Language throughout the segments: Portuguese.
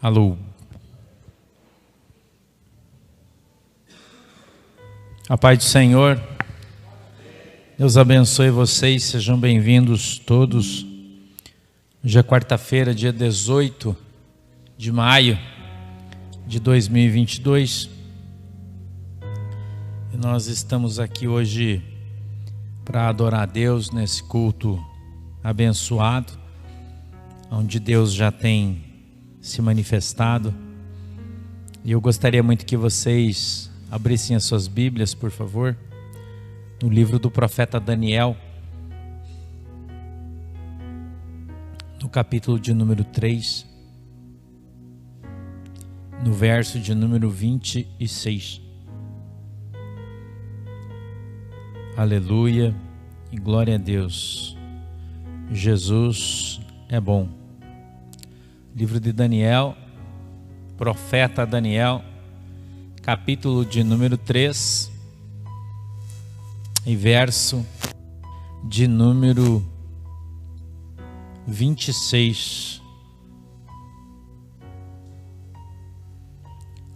Alô. A paz do Senhor. Deus abençoe vocês, sejam bem-vindos todos. Hoje é quarta-feira, dia 18 de maio de 2022. E nós estamos aqui hoje para adorar a Deus nesse culto abençoado, onde Deus já tem se manifestado. E eu gostaria muito que vocês abrissem as suas Bíblias, por favor, no livro do profeta Daniel, no capítulo de número 3, no verso de número 26. Aleluia e glória a Deus. Jesus é bom. Livro de Daniel, profeta Daniel, capítulo de número 3 e verso de número 26.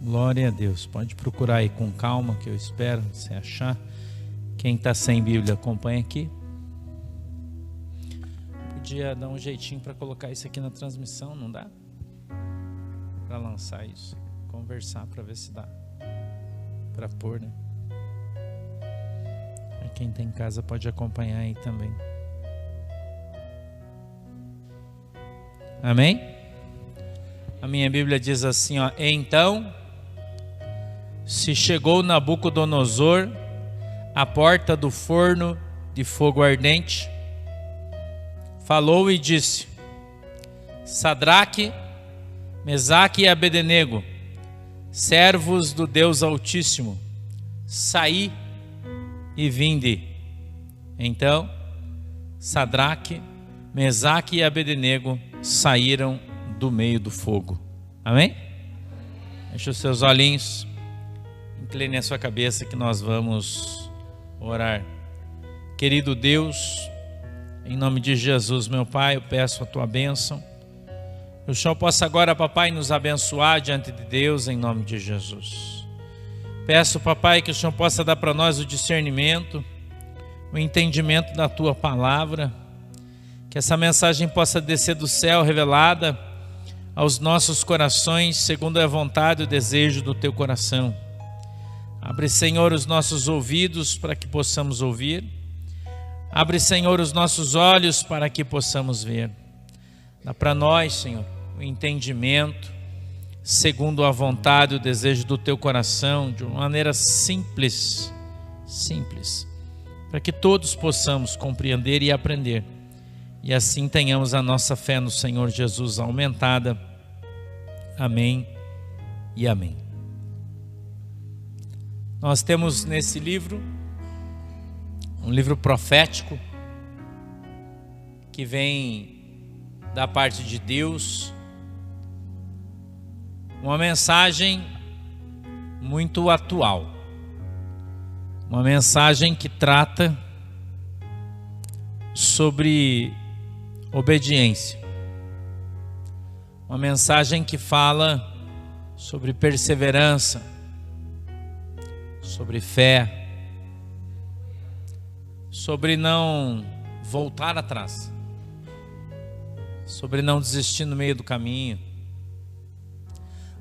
Glória a Deus. Pode procurar aí com calma, que eu espero você achar. Quem está sem Bíblia, acompanha aqui. Podia dar um jeitinho para colocar isso aqui na transmissão, não dá? Para lançar isso, conversar para ver se dá para pôr, né? Quem tem em casa pode acompanhar aí também. Amém? A minha Bíblia diz assim, ó: então se chegou Nabucodonosor à porta do forno de fogo ardente, falou e disse: Sadraque, Mesaque e Abednego, servos do Deus Altíssimo, saí e vinde. Então Sadraque, Mesaque e Abednego saíram do meio do fogo. Amém? Feche os seus olhinhos, incline a sua cabeça que nós vamos orar. Querido Deus, em nome de Jesus, meu Pai, eu peço a Tua bênção. Que o Senhor possa agora, Papai, nos abençoar diante de Deus, em nome de Jesus. Peço, Papai, que o Senhor possa dar para nós o discernimento, o entendimento da Tua palavra, que essa mensagem possa descer do céu revelada aos nossos corações, segundo a vontade e o desejo do Teu coração. Abre, Senhor, os nossos ouvidos para que possamos ouvir. Abre, Senhor, os nossos olhos para que possamos ver. Dá para nós, Senhor, o entendimento, segundo a vontade e o desejo do Teu coração, de uma maneira simples, para que todos possamos compreender e aprender. E assim tenhamos a nossa fé no Senhor Jesus aumentada. Amém e amém. Nós temos nesse livro um livro profético que vem da parte de Deus, uma mensagem muito atual, uma mensagem que trata sobre obediência, uma mensagem que fala sobre perseverança, sobre fé, sobre não voltar atrás, sobre não desistir no meio do caminho.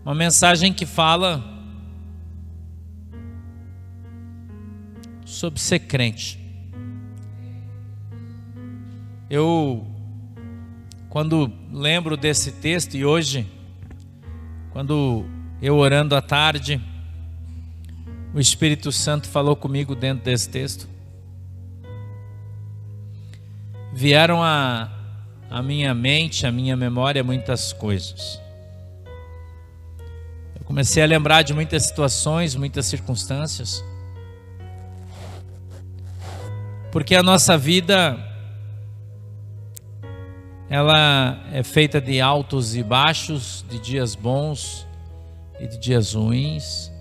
Uma mensagem que fala sobre ser crente. Eu, quando lembro desse texto, e hoje, quando eu orando à tarde, o Espírito Santo falou comigo dentro desse texto. Vieram à minha mente, à minha memória, muitas coisas. Eu comecei a lembrar de muitas situações, muitas circunstâncias. Porque a nossa vida, ela é feita de altos e baixos, de dias bons e de dias ruins,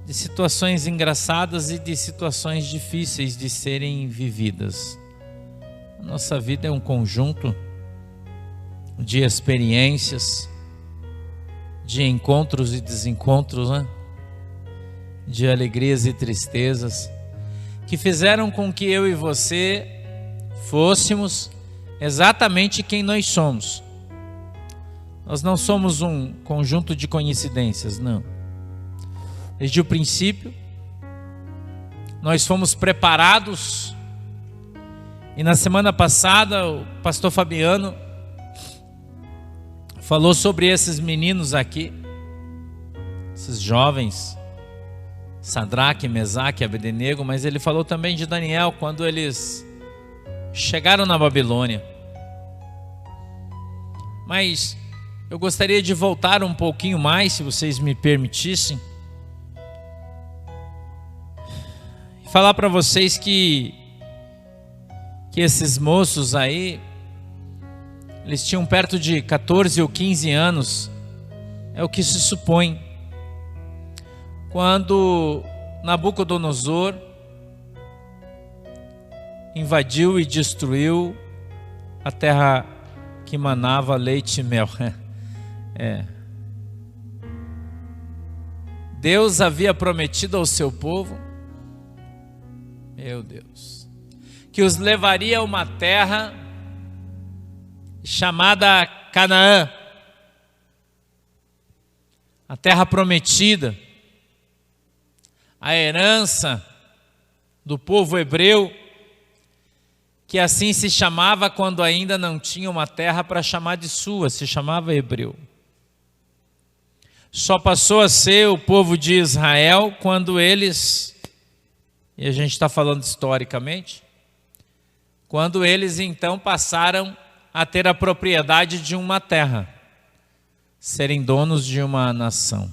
de situações engraçadas e de situações difíceis de serem vividas. A nossa vida é um conjunto de experiências, de encontros e desencontros, né? De alegrias e tristezas, que fizeram com que eu e você fôssemos exatamente quem nós somos. Nós não somos um conjunto de coincidências, não. Desde o princípio, nós fomos preparados, e na semana passada o pastor Fabiano falou sobre esses meninos aqui, esses jovens, Sadraque, Mesaque e Abednego, mas ele falou também de Daniel, quando eles chegaram na Babilônia. Mas eu gostaria de voltar um pouquinho mais, se vocês me permitissem, e falar para vocês que esses moços aí, eles tinham perto de 14 ou 15 anos, é o que se supõe, quando Nabucodonosor invadiu e destruiu a terra que manava leite e mel. Deus havia prometido ao seu povo, meu Deus, que os levaria a uma terra chamada Canaã, a terra prometida, a herança do povo hebreu, que assim se chamava quando ainda não tinha uma terra para chamar de sua, se chamava hebreu. Só passou a ser o povo de Israel quando eles, e a gente está falando historicamente, quando eles então passaram a ter a propriedade de uma terra, serem donos de uma nação.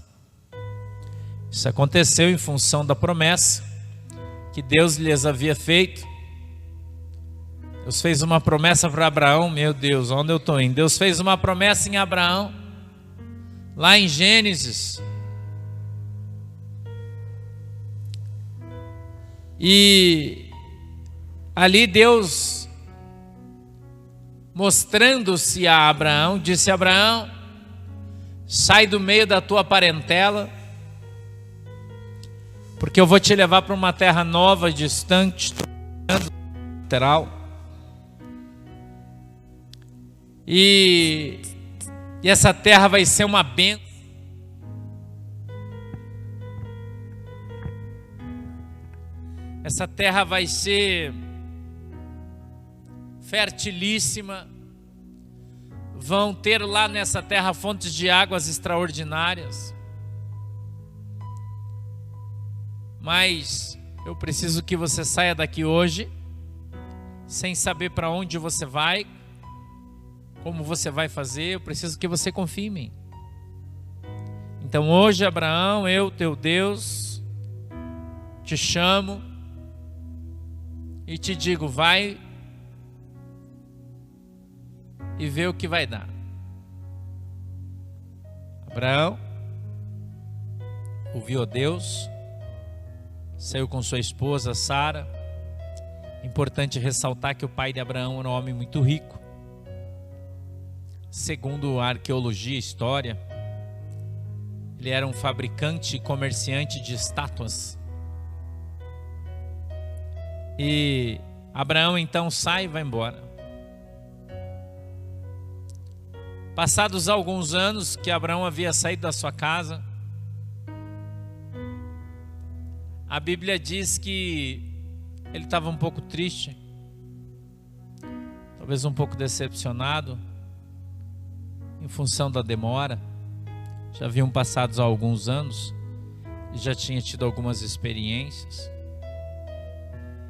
Isso aconteceu em função da promessa que Deus lhes havia feito. Deus fez uma promessa para Abraão, meu Deus, onde eu estou indo? Deus fez uma promessa em Abraão, lá em Gênesis. E ali Deus, mostrando-se a Abraão, disse: Abraão, sai do meio da tua parentela, porque eu vou te levar para uma terra nova, distante, lateral. E essa terra vai ser uma bênção. Essa terra vai ser fertilíssima. Vão ter lá nessa terra fontes de águas extraordinárias. Mas eu preciso que você saia daqui hoje sem saber para onde você vai, como você vai fazer. Eu preciso que você confie em mim. Então hoje, Abraão, eu, teu Deus, te chamo e te digo: vai e vê o que vai dar. Abraão ouviu a Deus, saiu com sua esposa Sara. Importante ressaltar que o pai de Abraão era um homem muito rico. Segundo a arqueologia e história, ele era um fabricante e comerciante de estátuas. E Abraão então sai e vai embora. Passados alguns anos que Abraão havia saído da sua casa, a Bíblia diz que ele estava um pouco triste, talvez um pouco decepcionado, em função da demora. Já haviam passado alguns anos, e já tinha tido algumas experiências.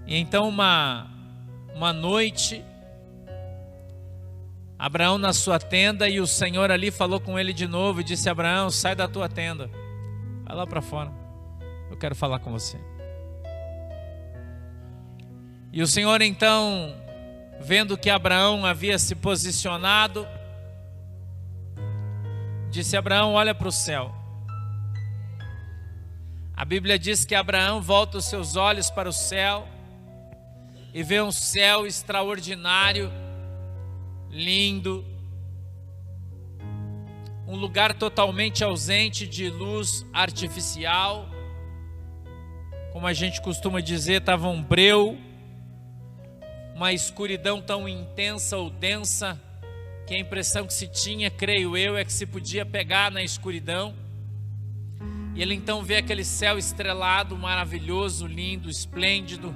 E então uma noite, Abraão na sua tenda, e o Senhor ali falou com ele de novo e disse: Abraão, sai da tua tenda, vai lá para fora, eu quero falar com você. E o Senhor então, vendo que Abraão havia se posicionado, disse: Abraão, olha para o céu. A Bíblia diz que Abraão volta os seus olhos para o céu e vê um céu extraordinário, lindo, um lugar totalmente ausente de luz artificial. Como a gente costuma dizer, estava um breu, uma escuridão tão intensa ou densa, que a impressão que se tinha, creio eu, é que se podia pegar na escuridão. E ele então vê aquele céu estrelado, maravilhoso, lindo, esplêndido,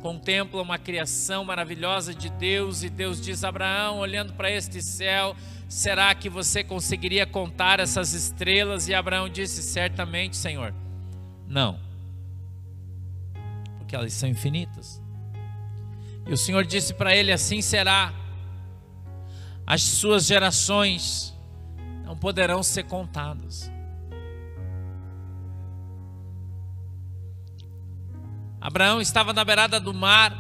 contempla uma criação maravilhosa de Deus, e Deus diz: Abraão, olhando para este céu, será que você conseguiria contar essas estrelas? E Abraão disse: certamente, Senhor, não, porque elas são infinitas. E o Senhor disse para ele: assim será, as suas gerações não poderão ser contadas. Abraão estava na beirada do mar,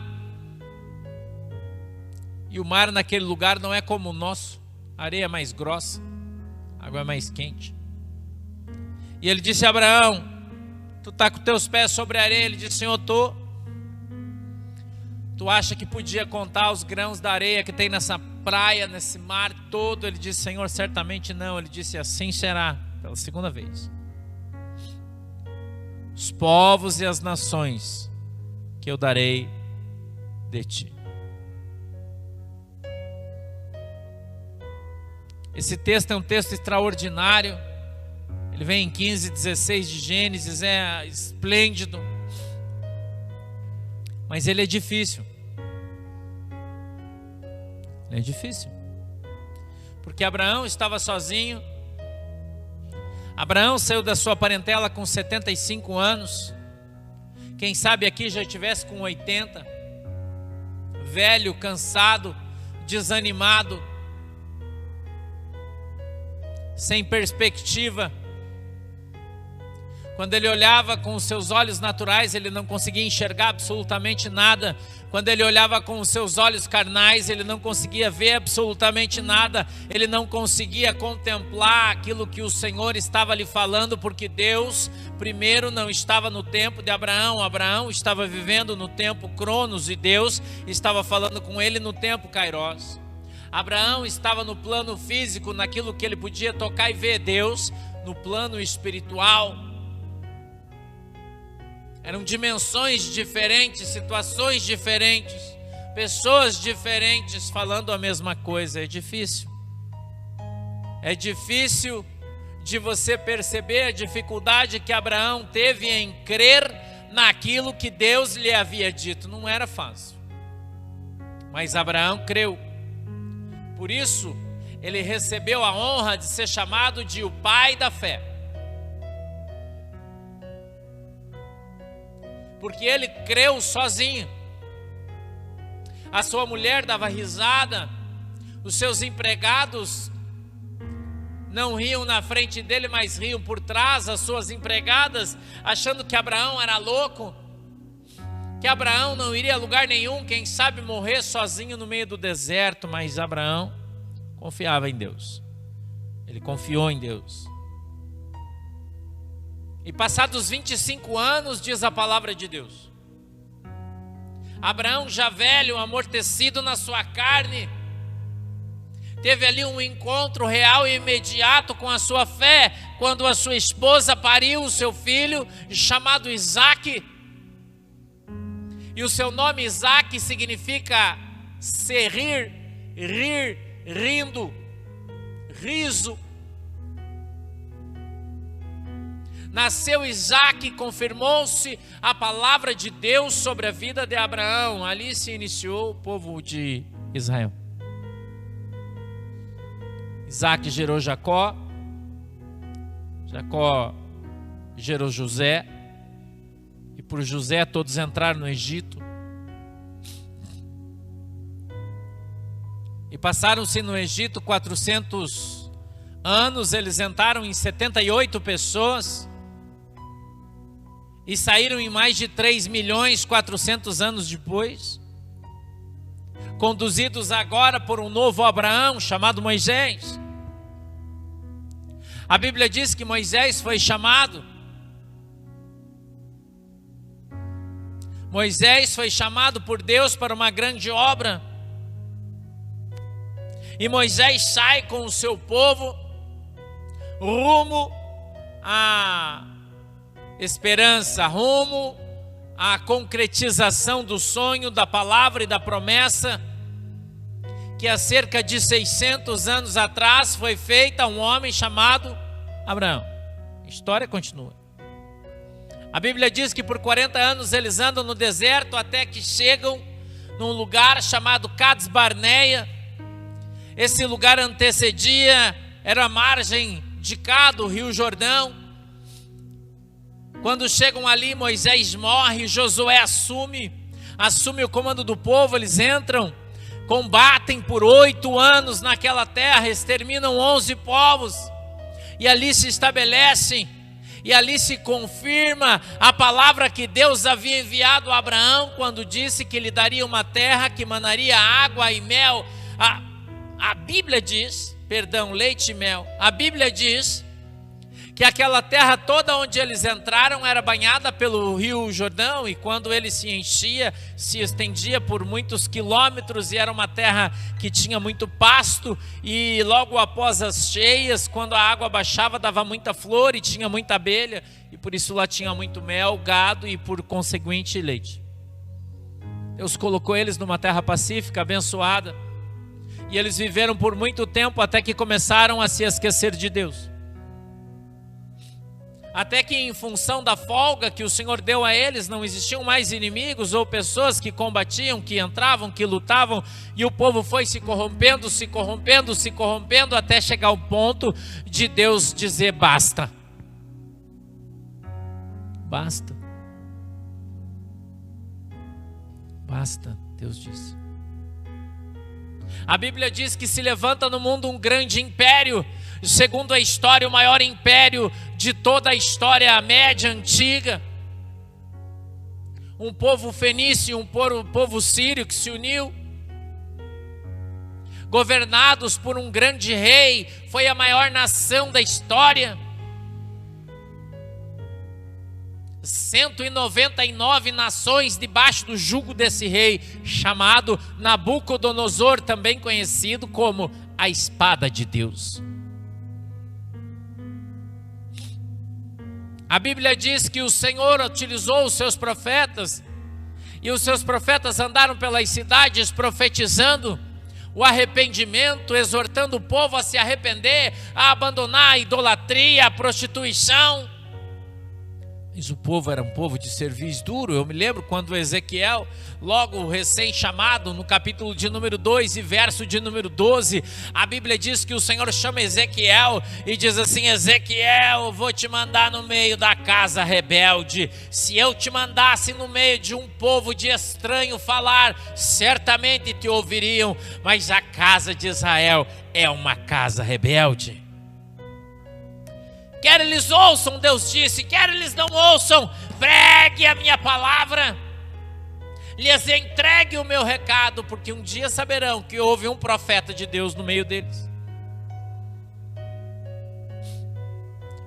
e o mar naquele lugar não é como o nosso, a areia é mais grossa, a água é mais quente. E ele disse: Abraão, tu está com teus pés sobre a areia? Ele disse: Senhor, estou. Tu acha que podia contar os grãos da areia que tem nessa praia, nesse mar todo? Ele disse: Senhor, certamente não. Ele disse: assim será, pela segunda vez, os povos e as nações que eu darei de ti. Esse texto é um texto extraordinário. Ele vem em 15:16 de Gênesis, é esplêndido, mas ele é difícil. Ele é difícil, porque Abraão estava sozinho. Abraão saiu da sua parentela com 75 anos. Quem sabe aqui já estivesse com 80, velho, cansado, desanimado, sem perspectiva. Quando ele olhava com os seus olhos naturais, ele não conseguia enxergar absolutamente nada. Quando ele olhava com os seus olhos carnais, ele não conseguia ver absolutamente nada. Ele não conseguia contemplar aquilo que o Senhor estava lhe falando, porque Deus, primeiro, não estava no tempo de Abraão. Abraão estava vivendo no tempo Cronos, e Deus estava falando com ele no tempo Kairos. Abraão estava no plano físico, naquilo que ele podia tocar e ver. Deus no plano espiritual. Eram dimensões diferentes, situações diferentes, pessoas diferentes falando a mesma coisa. É difícil. É difícil de você perceber a dificuldade que Abraão teve em crer naquilo que Deus lhe havia dito. Não era fácil, mas Abraão creu. Por isso, ele recebeu a honra de ser chamado de o pai da fé. Porque ele creu sozinho. A sua mulher dava risada, os seus empregados não riam na frente dele, mas riam por trás. As suas empregadas achando que Abraão era louco, que Abraão não iria a lugar nenhum, quem sabe morrer sozinho no meio do deserto. Mas Abraão confiava em Deus, ele confiou em Deus. E passados 25 anos, diz a palavra de Deus, Abraão, já velho, amortecido na sua carne, teve ali um encontro real e imediato com a sua fé, quando a sua esposa pariu o seu filho, chamado Isaque. E o seu nome Isaque significa se rir, rindo, riso. Nasceu Isaque, confirmou-se a palavra de Deus sobre a vida de Abraão. Ali se iniciou o povo de Israel. Isaque gerou Jacó, Jacó gerou José, e por José todos entraram no Egito. E passaram-se no Egito 400 anos, eles entraram em 78 pessoas, e saíram em mais de 3 milhões 400 anos depois, conduzidos agora por um novo Abraão chamado Moisés. A Bíblia diz que Moisés foi chamado. Moisés foi chamado por Deus para uma grande obra. E Moisés sai com o seu povo, rumo à esperança, rumo à concretização do sonho, da palavra e da promessa que há cerca de 600 anos atrás foi feita a um homem chamado Abraão. A história continua. A Bíblia diz que por 40 anos eles andam no deserto até que chegam num lugar chamado Cades Barneia. Esse lugar antecedia, era a margem de cá do Rio Jordão. Quando chegam ali, Moisés morre, Josué assume o comando do povo, eles entram, combatem por 8 anos naquela terra, exterminam 11 povos, e ali se estabelecem, e ali se confirma a palavra que Deus havia enviado a Abraão, quando disse que lhe daria uma terra que manaria água e mel. A Bíblia diz, leite e mel, a Bíblia diz que aquela terra toda onde eles entraram era banhada pelo Rio Jordão, e quando ele se enchia, se estendia por muitos quilômetros, e era uma terra que tinha muito pasto, e logo após as cheias, quando a água baixava, dava muita flor e tinha muita abelha, e por isso lá tinha muito mel, gado e por conseguinte leite. Deus colocou eles numa terra pacífica, abençoada, e eles viveram por muito tempo até que começaram a se esquecer de Deus. Até que, em função da folga que o Senhor deu a eles, não existiam mais inimigos ou pessoas que combatiam, que entravam, que lutavam, e o povo foi se corrompendo, até chegar ao ponto de Deus dizer: basta. Basta. Basta, Deus disse. A Bíblia diz que se levanta no mundo um grande império, segundo a história, o maior império de toda a história média antiga. Um povo fenício, um povo sírio que se uniu, governados por um grande rei, foi a maior nação da história. 199 nações debaixo do jugo desse rei, chamado Nabucodonosor, também conhecido como a espada de Deus. A Bíblia diz que o Senhor utilizou os seus profetas, e os seus profetas andaram pelas cidades profetizando o arrependimento, exortando o povo a se arrepender, a abandonar a idolatria, a prostituição. Mas o povo era um povo de serviço duro. Eu me lembro quando Ezequiel, logo recém-chamado, no capítulo de número 2 e verso de número 12, a Bíblia diz que o Senhor chama Ezequiel e diz assim: Ezequiel, eu vou te mandar no meio da casa rebelde. Se eu te mandasse no meio de um povo de estranho falar, certamente te ouviriam, mas a casa de Israel é uma casa rebelde. Quer eles ouçam, Deus disse, quer eles não ouçam, pregue a minha palavra, lhes entregue o meu recado, porque um dia saberão que houve um profeta de Deus no meio deles.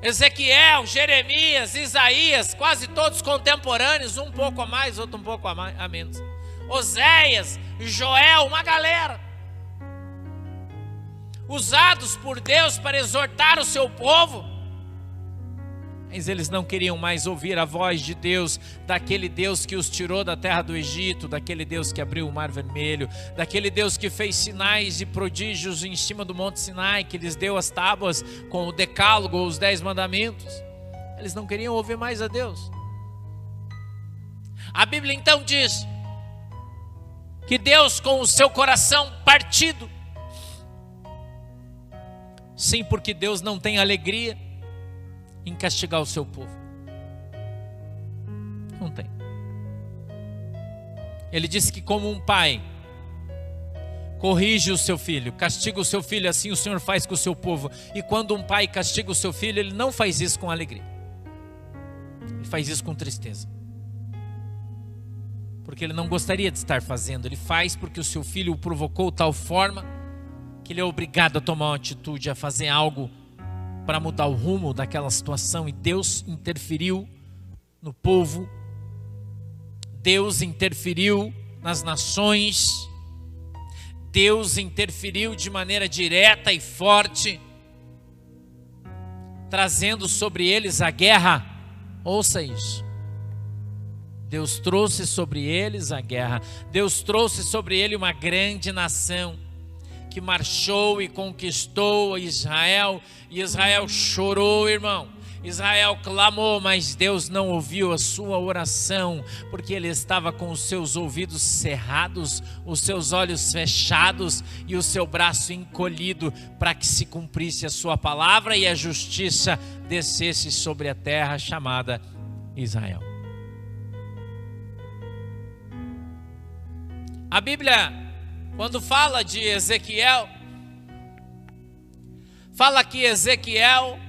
Ezequiel, Jeremias, Isaías, quase todos contemporâneos, um pouco a mais, outro um pouco a menos. Oséias, Joel, uma galera, usados por Deus para exortar o seu povo. Mas eles não queriam mais ouvir a voz de Deus, daquele Deus que os tirou da terra do Egito, daquele Deus que abriu o mar vermelho, daquele Deus que fez sinais e prodígios em cima do monte Sinai, que lhes deu as tábuas com o decálogo, os 10 mandamentos. Eles não queriam ouvir mais a Deus. A Bíblia então diz que Deus, com o seu coração partido, sim, porque Deus não tem alegria em castigar o seu povo. Não tem. Ele disse que como um pai corrige o seu filho, castiga o seu filho, assim o Senhor faz com o seu povo. E quando um pai castiga o seu filho, ele não faz isso com alegria, ele faz isso com tristeza, porque ele não gostaria de estar fazendo. Ele faz porque o seu filho o provocou de tal forma que ele é obrigado a tomar uma atitude, a fazer algo para mudar o rumo daquela situação. E Deus interferiu no povo, Deus interferiu nas nações, Deus interferiu de maneira direta e forte. trazendo sobre eles a guerra. Ouça isso. Deus trouxe sobre eles a guerra. Deus trouxe sobre ele uma grande nação que marchou e conquistou Israel. E Israel chorou, irmão. Israel clamou, mas Deus não ouviu a sua oração, porque ele estava com os seus ouvidos cerrados, os seus olhos fechados e o seu braço encolhido, para que se cumprisse a sua palavra e a justiça descesse sobre a terra chamada Israel. A Bíblia, quando fala de Ezequiel, fala que Ezequiel,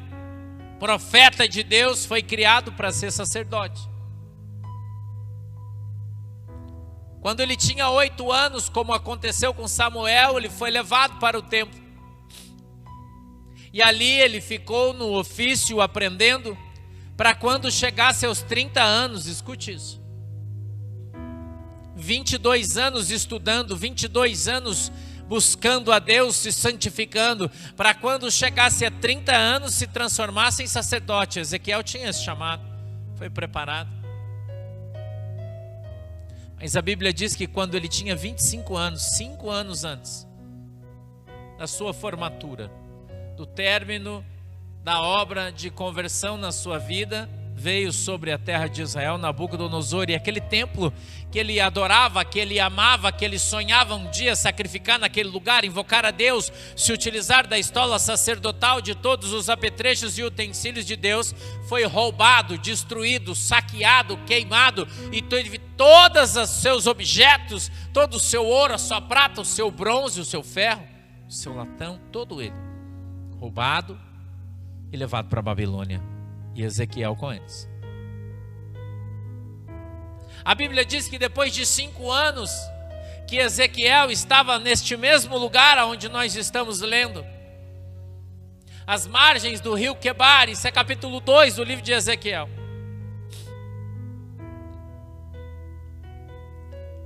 profeta de Deus, foi criado para ser sacerdote. Quando ele tinha 8 anos, como aconteceu com Samuel, ele foi levado para o templo. E ali ele ficou no ofício aprendendo, para quando chegasse aos 30 anos, escute isso, 22 anos estudando, 22 anos buscando a Deus, se santificando, para quando chegasse a 30 anos se transformasse em sacerdote. Ezequiel tinha esse chamado, foi preparado. Mas a Bíblia diz que quando ele tinha 25 anos, 5 anos antes da sua formatura, do término da obra de conversão na sua vida, veio sobre a terra de Israel Nabucodonosor, e aquele templo que ele adorava, que ele amava, que ele sonhava um dia sacrificar naquele lugar, invocar a Deus, se utilizar da estola sacerdotal, de todos os apetrechos e utensílios de Deus, foi roubado, destruído, saqueado, queimado, e teve todos os seus objetos, todo o seu ouro, a sua prata, o seu bronze, o seu ferro, o seu latão, todo ele roubado e levado para a Babilônia. E Ezequiel com eles. A Bíblia diz que depois de 5 anos que Ezequiel estava neste mesmo lugar onde nós estamos lendo, às margens do rio Quebar, isso é capítulo 2 do livro de Ezequiel.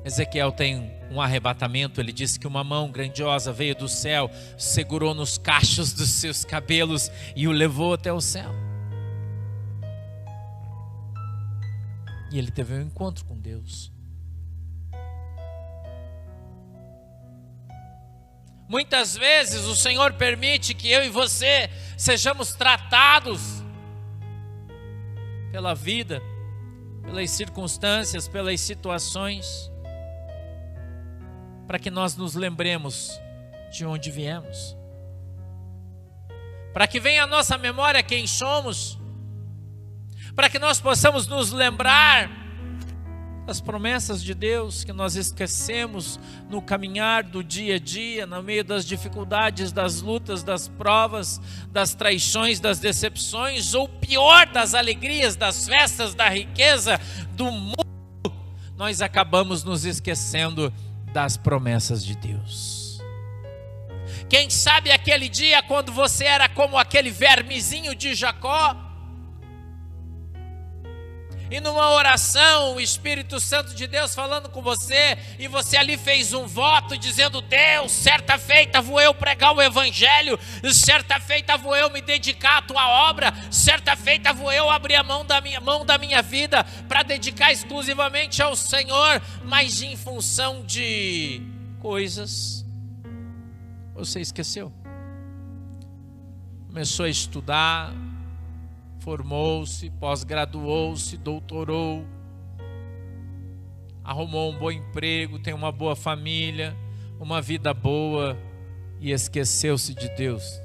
Ezequiel tem um arrebatamento. Ele disse que uma mão grandiosa veio do céu, segurou nos cachos dos seus cabelos e o levou até o céu. E ele teve um encontro com Deus. Muitas vezes o Senhor permite que eu e você sejamos tratados pela vida, pelas circunstâncias, pelas situações, para que nós nos lembremos de onde viemos, para que venha à nossa memória quem somos, para que nós possamos nos lembrar das promessas de Deus que nós esquecemos no caminhar do dia a dia, no meio das dificuldades, das lutas, das provas, das traições, das decepções, ou pior, das alegrias, das festas, da riqueza, do mundo. Nós acabamos nos esquecendo das promessas de Deus. Quem sabe aquele dia quando você era como aquele vermezinho de Jacó, e numa oração, o Espírito Santo de Deus falando com você, e você ali fez um voto dizendo: Deus, certa feita vou eu pregar o Evangelho, certa feita vou eu me dedicar à tua obra, certa feita vou eu abrir a mão da minha vida para dedicar exclusivamente ao Senhor, mas em função de coisas, você esqueceu. Começou a estudar, formou-se, pós-graduou-se, doutorou, arrumou um bom emprego, tem uma boa família, uma vida boa, e esqueceu-se de Deus.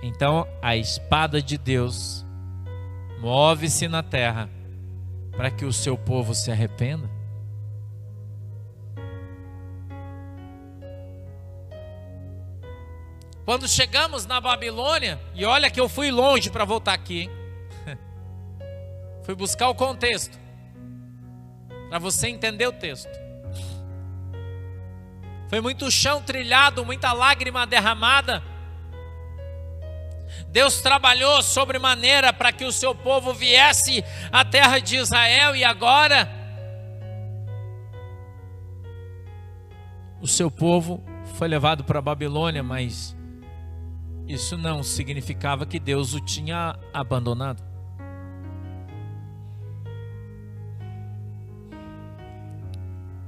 Então a espada de Deus move-se na terra para que o seu povo se arrependa. Quando chegamos na Babilônia, e olha que eu fui longe para voltar aqui, hein? Fui buscar o contexto, para você entender o texto. Foi muito chão trilhado, muita lágrima derramada. Deus trabalhou sobremaneira para que o seu povo viesse à terra de Israel, e agora o seu povo foi levado para a Babilônia, mas isso não significava que Deus o tinha abandonado.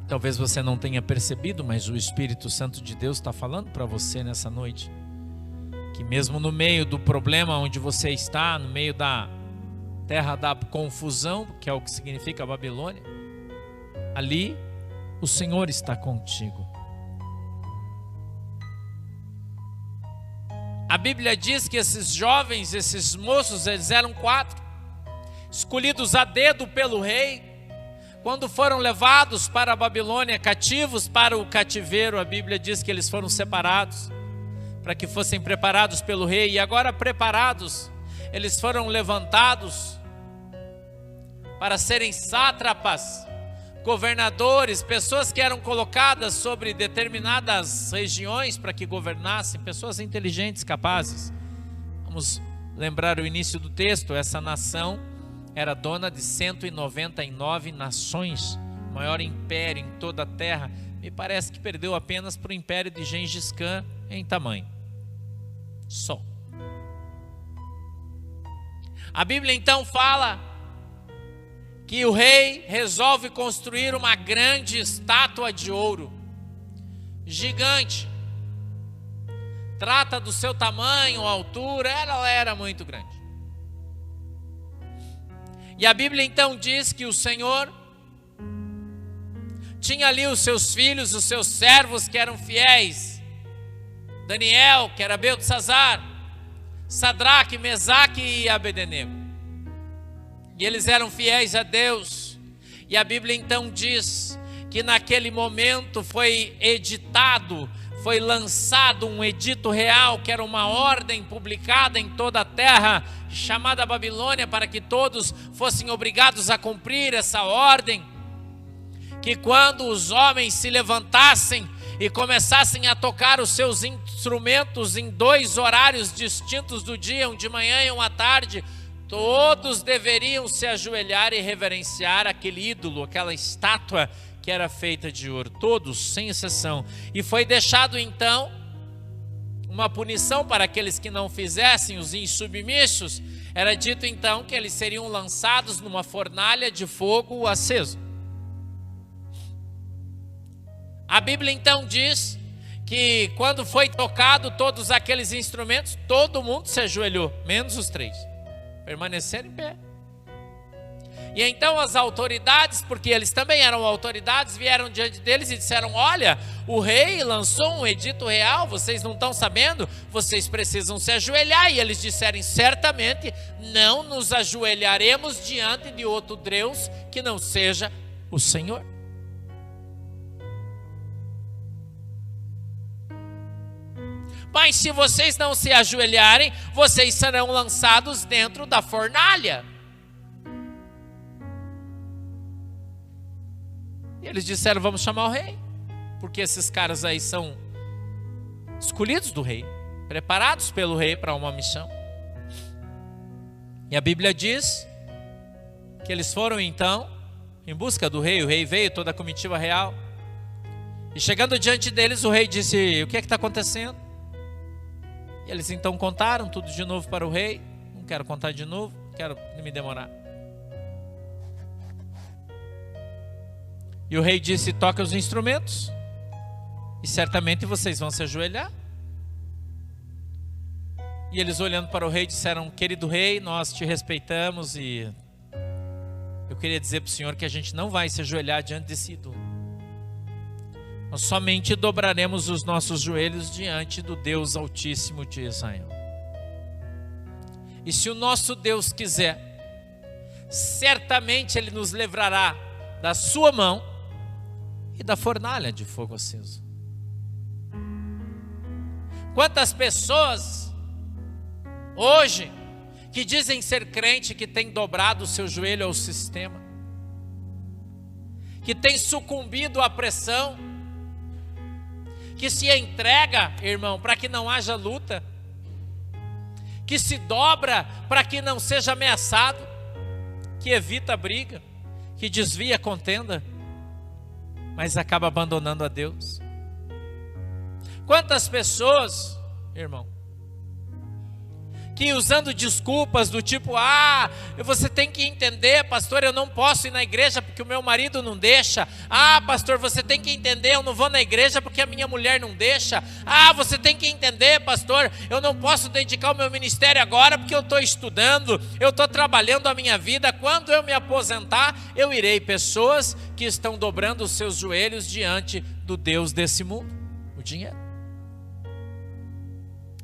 Talvez você não tenha percebido, mas o Espírito Santo de Deus está falando para você nessa noite, que mesmo no meio do problema onde você está, no meio da terra da confusão, que é o que significa a Babilônia, ali o Senhor está contigo. A Bíblia diz que esses jovens, esses moços, eles eram 4, escolhidos a dedo pelo rei. Quando foram levados para a Babilônia, cativos para o cativeiro, a Bíblia diz que eles foram separados, para que fossem preparados pelo rei. E agora preparados, eles foram levantados para serem sátrapas, governadores, pessoas que eram colocadas sobre determinadas regiões para que governassem, pessoas inteligentes, capazes. Vamos lembrar o início do texto. Essa nação era dona de 199 nações, o maior império em toda a terra. Me parece que perdeu apenas para o império de Gengis Khan em tamanho. Só. A Bíblia então fala que o rei resolve construir uma grande estátua de ouro, gigante. Trata do seu tamanho, altura, ela era muito grande. E a Bíblia então diz que o Senhor tinha ali os seus filhos, os seus servos que eram fiéis. Daniel, que era Beltesazar, Sadraque, Mesaque e Abednego. E eles eram fiéis a Deus. E a Bíblia então diz que naquele momento foi editado, foi lançado um edito real, que era uma ordem publicada em toda a terra, chamada Babilônia, para que todos fossem obrigados a cumprir essa ordem. Que quando os homens se levantassem e começassem a tocar os seus instrumentos em 2 horários distintos do dia, um de manhã e um à tarde, todos deveriam se ajoelhar e reverenciar aquele ídolo, aquela estátua que era feita de ouro, todos, sem exceção. E foi deixado então uma punição para aqueles que não fizessem, os insubmissos. Era dito então que eles seriam lançados numa fornalha de fogo aceso. A Bíblia então diz que quando foi tocado todos aqueles instrumentos, todo mundo se ajoelhou, menos os 3, permaneceram em pé. E então as autoridades, porque eles também eram autoridades, vieram diante deles e disseram: olha, o rei lançou um edito real, vocês não estão sabendo? Vocês precisam se ajoelhar. E eles disseram: certamente não nos ajoelharemos diante de outro Deus que não seja o Senhor. Mas se vocês não se ajoelharem, vocês serão lançados dentro da fornalha. E eles disseram: vamos chamar o rei, porque esses caras aí são escolhidos do rei, preparados pelo rei para uma missão. E a Bíblia diz que eles foram então em busca do rei. O rei veio, toda a comitiva real. E chegando diante deles, o rei disse: o que é que está acontecendo? E eles então contaram tudo de novo para o rei. Não quero contar de novo, quero me demorar. E o rei disse: toca os instrumentos, e certamente vocês vão se ajoelhar. E eles, olhando para o rei, disseram: querido rei, nós te respeitamos, e eu queria dizer para o senhor que a gente não vai se ajoelhar diante desse ídolo. Nós somente dobraremos os nossos joelhos diante do Deus Altíssimo de Israel. E se o nosso Deus quiser, certamente Ele nos livrará da sua mão e da fornalha de fogo aceso. Quantas pessoas hoje que dizem ser crente, que têm dobrado o seu joelho ao sistema, que têm sucumbido à pressão, que se entrega, irmão, para que não haja luta, que se dobra para que não seja ameaçado, que evita a briga, que desvia a contenda, mas acaba abandonando a Deus. Quantas pessoas, irmão, que usando desculpas do tipo, você tem que entender, pastor, eu não posso ir na igreja porque o meu marido não deixa. Pastor, você tem que entender, eu não vou na igreja porque a minha mulher não deixa. Você tem que entender, pastor, eu não posso dedicar o meu ministério agora porque eu estou estudando, eu estou trabalhando a minha vida. Quando eu me aposentar, eu irei. Pessoas que estão dobrando os seus joelhos diante do Deus desse mundo, o dinheiro.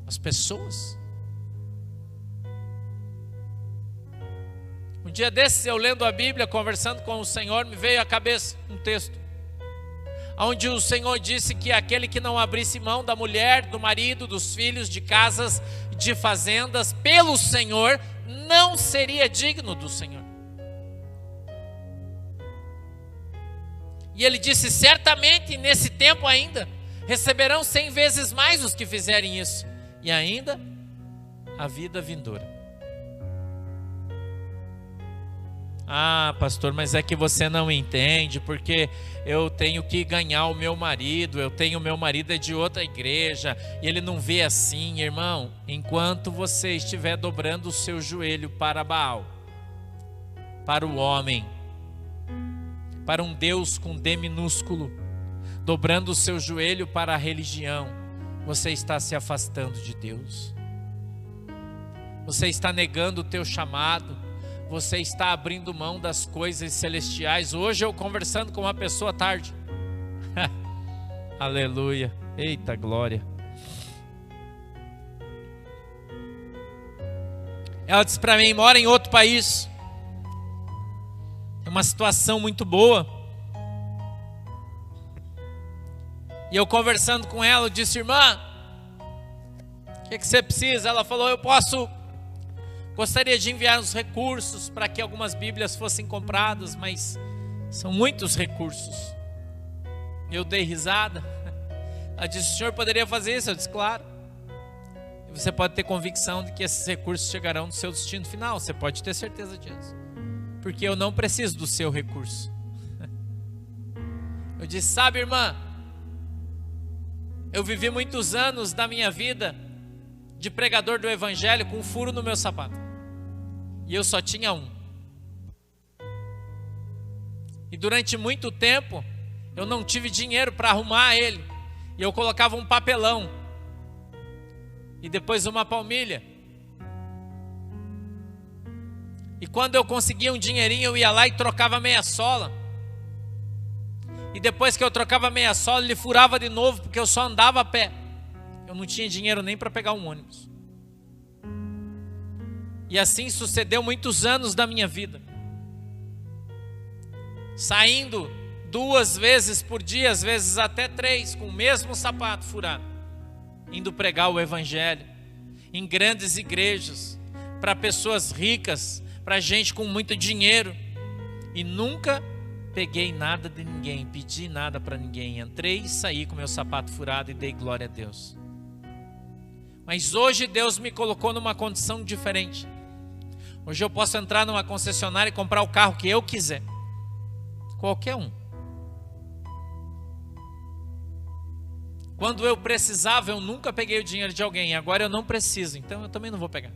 As pessoas. Um dia desses, eu lendo a Bíblia, conversando com o Senhor, me veio à cabeça um texto, onde o Senhor disse que aquele que não abrisse mão da mulher, do marido, dos filhos, de casas, de fazendas, pelo Senhor, não seria digno do Senhor. E ele disse, certamente nesse tempo ainda, receberão 100 vezes mais os que fizerem isso, e ainda a vida vindoura. Pastor, mas é que você não entende, porque eu tenho que ganhar o meu marido, o meu marido é de outra igreja, e ele não vê assim. Irmão, enquanto você estiver dobrando o seu joelho para Baal, para o homem, para um Deus com D minúsculo, dobrando o seu joelho para a religião, você está se afastando de Deus, você está negando o teu chamado, você está abrindo mão das coisas celestiais. Hoje eu conversando com uma pessoa tarde, aleluia, eita glória, ela disse para mim, mora em outro país, é uma situação muito boa, e eu conversando com ela, eu disse, irmã, o que você precisa? Ela falou, gostaria de enviar os recursos para que algumas Bíblias fossem compradas, mas são muitos recursos. Eu dei risada. Ela disse, o senhor poderia fazer isso? Eu disse, claro. E você pode ter convicção de que esses recursos chegarão no seu destino final. Você pode ter certeza disso. Porque eu não preciso do seu recurso. Eu disse, sabe, irmã, eu vivi muitos anos da minha vida de pregador do evangelho com um furo no meu sapato. E eu só tinha um. E durante muito tempo, eu não tive dinheiro para arrumar ele. E eu colocava um papelão. E depois uma palmilha. E quando eu conseguia um dinheirinho, eu ia lá e trocava meia sola. E depois que eu trocava meia sola, ele furava de novo, porque eu só andava a pé. Eu não tinha dinheiro nem para pegar um ônibus. E assim sucedeu muitos anos da minha vida. Saindo 2 vezes por dia, às vezes até 3, com o mesmo sapato furado. Indo pregar o evangelho em grandes igrejas, para pessoas ricas, para gente com muito dinheiro. E nunca peguei nada de ninguém, pedi nada para ninguém. Entrei e saí com meu sapato furado e dei glória a Deus. Mas hoje Deus me colocou numa condição diferente. Hoje eu posso entrar numa concessionária e comprar o carro que eu quiser. Qualquer um. Quando eu precisava, eu nunca peguei o dinheiro de alguém. Agora eu não preciso, então eu também não vou pegar.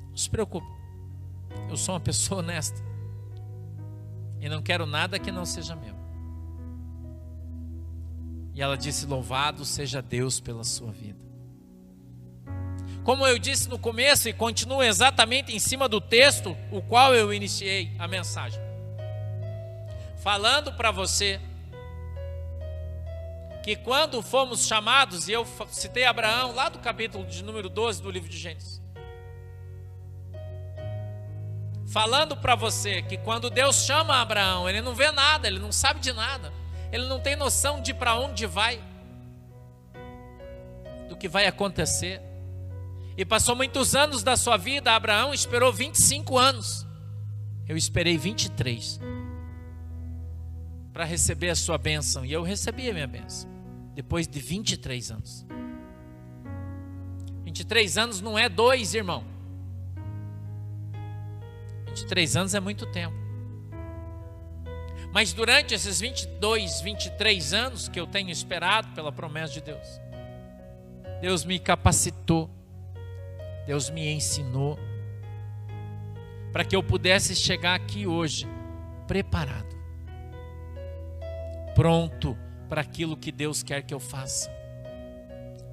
Não se preocupe. Eu sou uma pessoa honesta. E não quero nada que não seja meu. E ela disse, louvado seja Deus pela sua vida. Como eu disse no começo e continuo exatamente em cima do texto, o qual eu iniciei a mensagem. Falando para você que quando fomos chamados, e eu citei Abraão lá do capítulo de número 12 do livro de Gênesis. Falando para você que quando Deus chama Abraão, ele não vê nada, ele não sabe de nada. Ele não tem noção de para onde vai, do que vai acontecer. E passou muitos anos da sua vida. Abraão esperou 25 anos. Eu esperei 23 para receber a sua bênção. E eu recebi a minha bênção depois de 23 anos. 23 anos não é 2, irmão. 23 anos é muito tempo. Mas durante esses 22, 23 anos que eu tenho esperado pela promessa de Deus, Deus me capacitou. Deus me ensinou para que eu pudesse chegar aqui hoje preparado, pronto para aquilo que Deus quer que eu faça,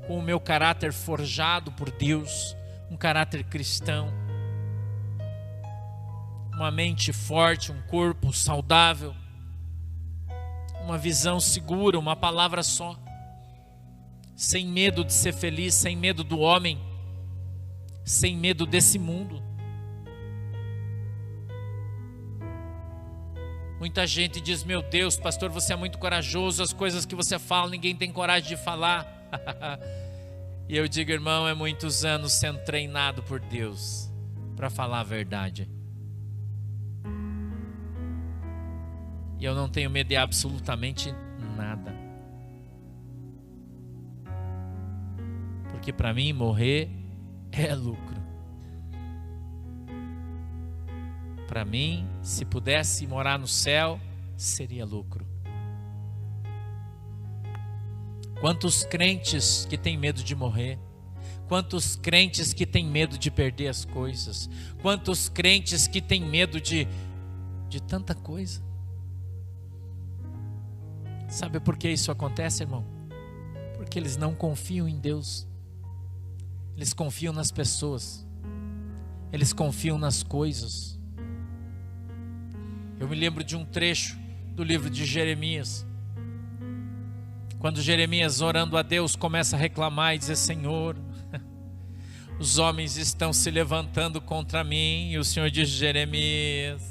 com o meu caráter forjado por Deus, um caráter cristão, uma mente forte, um corpo saudável, uma visão segura, uma palavra só, sem medo de ser feliz, sem medo do homem, sem medo desse mundo. Muita gente diz: meu Deus, pastor, você é muito corajoso, as coisas que você fala, ninguém tem coragem de falar. E eu digo: irmão, é muitos anos sendo treinado por Deus para falar a verdade. E eu não tenho medo de absolutamente nada. Porque para mim morrer é lucro. Para mim, se pudesse morar no céu, seria lucro. Quantos crentes que têm medo de morrer? Quantos crentes que têm medo de perder as coisas? Quantos crentes que têm medo de tanta coisa? Sabe por que isso acontece, irmão? Porque eles não confiam em Deus. Eles confiam nas pessoas. Eles confiam nas coisas. Eu me lembro de um trecho do livro de Jeremias, quando Jeremias, orando a Deus, começa a reclamar e dizer: Senhor, os homens estão se levantando contra mim. E o Senhor diz: Jeremias,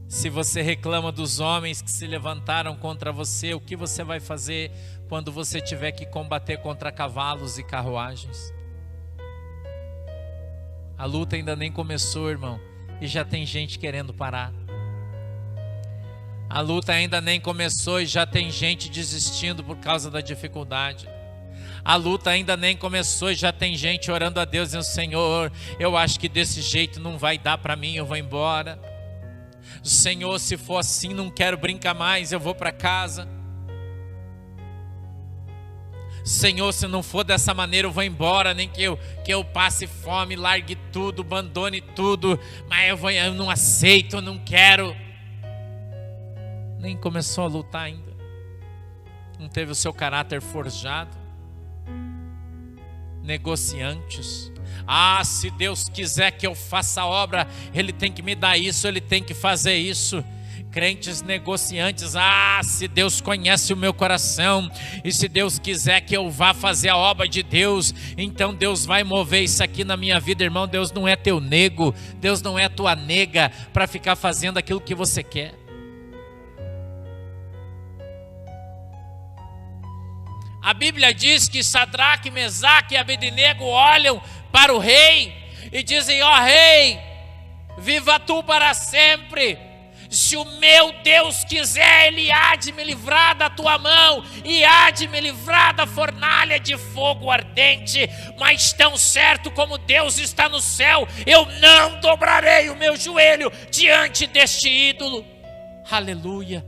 se você reclama dos homens que se levantaram contra você, o que você vai fazer quando você tiver que combater contra cavalos e carruagens? A luta ainda nem começou, irmão, e já tem gente querendo parar. A luta ainda nem começou e já tem gente desistindo por causa da dificuldade. A luta ainda nem começou e já tem gente orando a Deus dizendo: Senhor, eu acho que desse jeito não vai dar para mim, eu vou embora. Senhor, se for assim, não quero brincar mais, eu vou para casa. Senhor, se não for dessa maneira, eu vou embora, nem que eu passe fome, largue tudo, abandone tudo, mas eu não aceito, eu não quero. Nem começou a lutar ainda, não teve o seu caráter forjado. Negociantes: ah, se Deus quiser que eu faça a obra, Ele tem que me dar isso, Ele tem que fazer isso. Crentes negociantes: ah, se Deus conhece o meu coração, e se Deus quiser que eu vá fazer a obra de Deus, então Deus vai mover isso aqui na minha vida. Irmão, Deus não é teu nego, Deus não é tua nega para ficar fazendo aquilo que você quer. A Bíblia diz que Sadraque, Mesaque e Abednego olham para o rei e dizem: ó rei, viva tu para sempre. Se o meu Deus quiser, Ele há de me livrar da tua mão e há de me livrar da fornalha de fogo ardente. Mas tão certo como Deus está no céu, eu não dobrarei o meu joelho diante deste ídolo. Aleluia.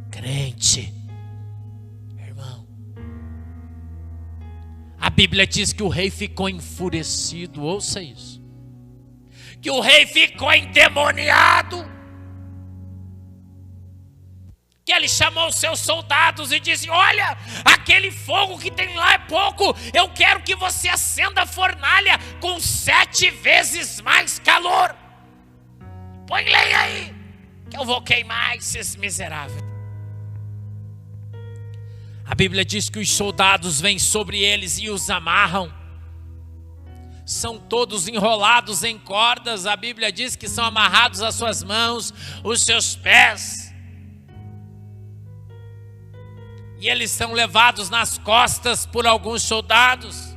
Crente, irmão, a Bíblia diz que o rei ficou enfurecido. Ouça isso, que o rei ficou endemoniado, que ele chamou os seus soldados e disse: olha, aquele fogo que tem lá é pouco, eu quero que você acenda a fornalha com 7 vezes mais calor. Põe lenha aí, que eu vou queimar esses miseráveis. A Bíblia diz que os soldados vêm sobre eles e os amarram. São todos enrolados em cordas. A Bíblia diz que são amarrados às suas mãos, os seus pés. E eles são levados nas costas por alguns soldados.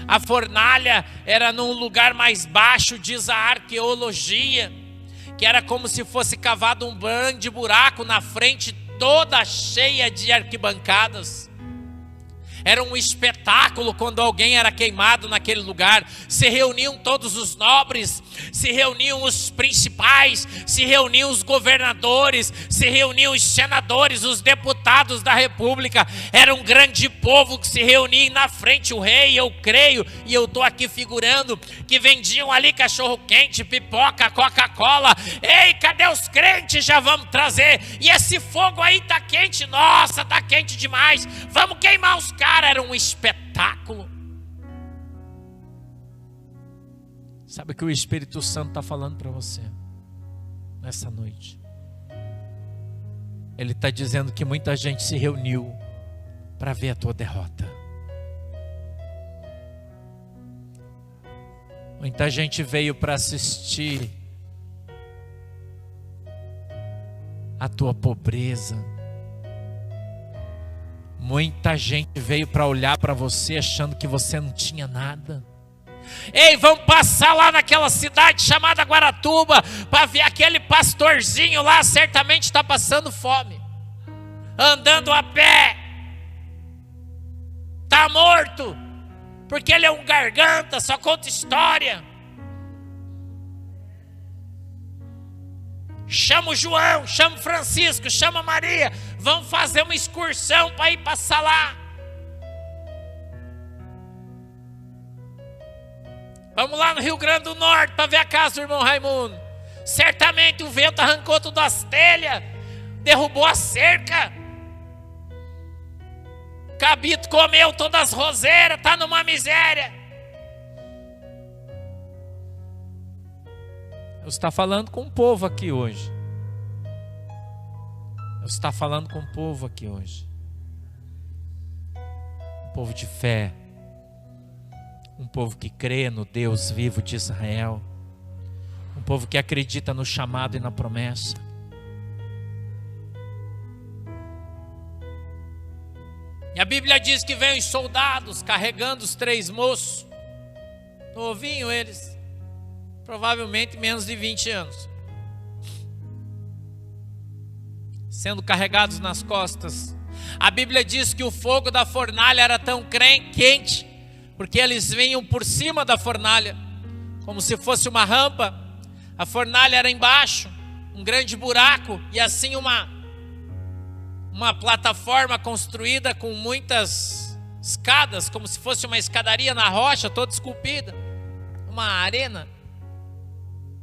A fornalha era num lugar mais baixo, diz a arqueologia, que era como se fosse cavado um grande buraco na frente, toda cheia de arquibancadas. Era um espetáculo quando alguém era queimado naquele lugar. Se reuniam todos os nobres, se reuniam os principais, se reuniam os governadores, se reuniam os senadores, os deputados da república. Era um grande povo que se reunia na frente o rei, eu creio, e eu estou aqui figurando, que vendiam ali cachorro quente, pipoca, Coca-Cola. Ei, cadê os crentes? Já vamos trazer. E esse fogo aí tá quente, nossa, tá quente demais, vamos queimar os caras. Era um espetáculo. Sabe o que o Espírito Santo está falando para você nessa noite? Ele está dizendo que muita gente se reuniu para ver a tua derrota. Muita gente veio para assistir a tua pobreza. Muita gente veio para olhar para você achando que você não tinha nada. Ei, vamos passar lá naquela cidade chamada Guaratuba para ver aquele pastorzinho lá, certamente está passando fome, andando a pé, está morto, porque ele é um garganta, só conta história. Chama o João, chama o Francisco, chama a Maria, vamos fazer uma excursão para ir passar lá. Vamos lá no Rio Grande do Norte para ver a casa do irmão Raimundo. Certamente o vento arrancou todas as telhas, derrubou a cerca. Cabito comeu todas as roseiras, está numa miséria. Deus está falando com o povo aqui hoje. Deus está falando com o povo aqui hoje. Um povo de fé. Um povo que crê no Deus vivo de Israel. Um povo que acredita no chamado e na promessa. E a Bíblia diz que vem os soldados carregando os 3 moços. Novinho eles. Provavelmente menos de 20 anos. Sendo carregados nas costas. A Bíblia diz que o fogo da fornalha era tão quente, porque eles vinham por cima da fornalha, como se fosse uma rampa. A fornalha era embaixo, um grande buraco, e assim uma plataforma construída com muitas escadas, como se fosse uma escadaria na rocha, toda esculpida, uma arena.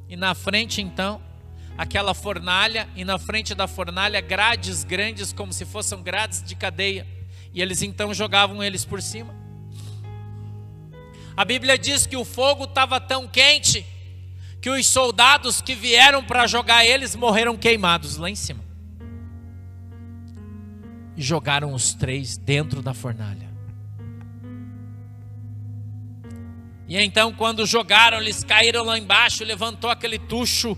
E na frente então, aquela fornalha, e na frente da fornalha grades grandes, como se fossem grades de cadeia, e eles então jogavam eles por cima. A Bíblia diz que o fogo estava tão quente, que os soldados que vieram para jogar eles morreram queimados lá em cima. E jogaram os 3 dentro da fornalha. E então quando jogaram, eles caíram lá embaixo, levantou aquele tucho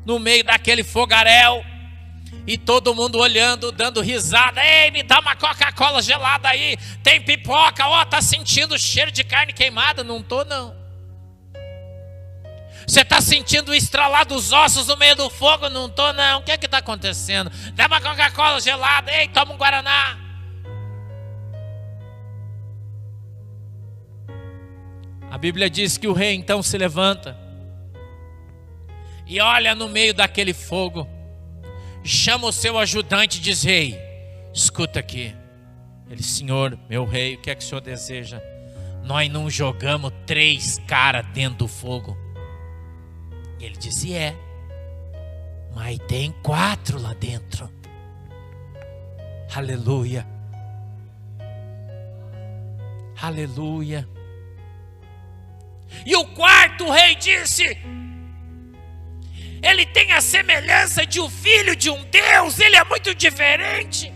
no meio daquele fogaréu, e todo mundo olhando, dando risada. Ei, me dá uma Coca-Cola gelada aí, tem pipoca, ó, tá sentindo o cheiro de carne queimada? Não tô não. Você tá sentindo o estralar dos ossos no meio do fogo? Não tô não. O que é que tá acontecendo? Dá uma Coca-Cola gelada, ei, toma um Guaraná. A Bíblia diz que o rei então se levanta e olha no meio daquele fogo, chama o seu ajudante e diz: rei, escuta aqui. Ele: senhor, meu rei, o que é que o senhor deseja? Nós não jogamos 3 caras dentro do fogo. E ele disse: mas tem 4 lá dentro. Aleluia. Aleluia. E o quarto rei disse: ele tem a semelhança de um filho de um Deus, ele é muito diferente.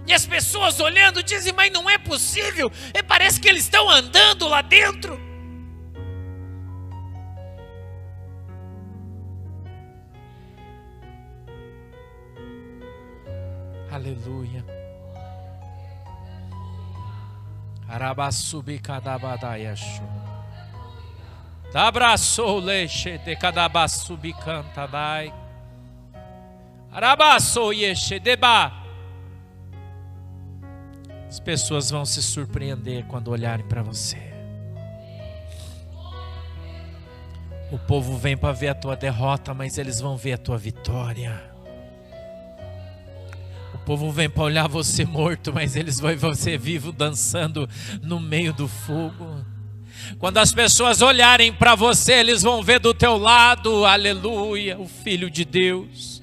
E as pessoas olhando dizem: mas não é possível, parece que eles estão andando lá dentro. Aleluia. Arabasubi kadabadayashu. Dabraçou leche de kadabasubi cantadai. As pessoas vão se surpreender quando olharem para você. O povo vem para ver a tua derrota, mas eles vão ver a tua vitória. O povo vem para olhar você morto, mas eles vão ver você vivo dançando no meio do fogo. Quando as pessoas olharem para você, eles vão ver do teu lado, aleluia, o Filho de Deus.